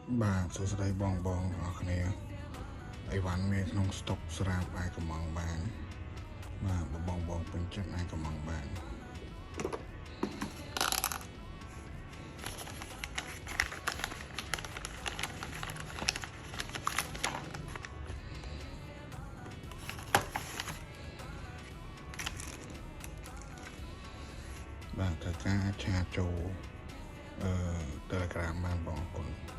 បាទសួស្តីបងបងអរគ្នាអីវ៉ាន់មានក្នុងស្តុកស្រាប់អាចកំងបានបាទបងបងពេញចិត្តអាចកំងបានបាទត្រូវការឆាចូលTelegram បានបងប្អូន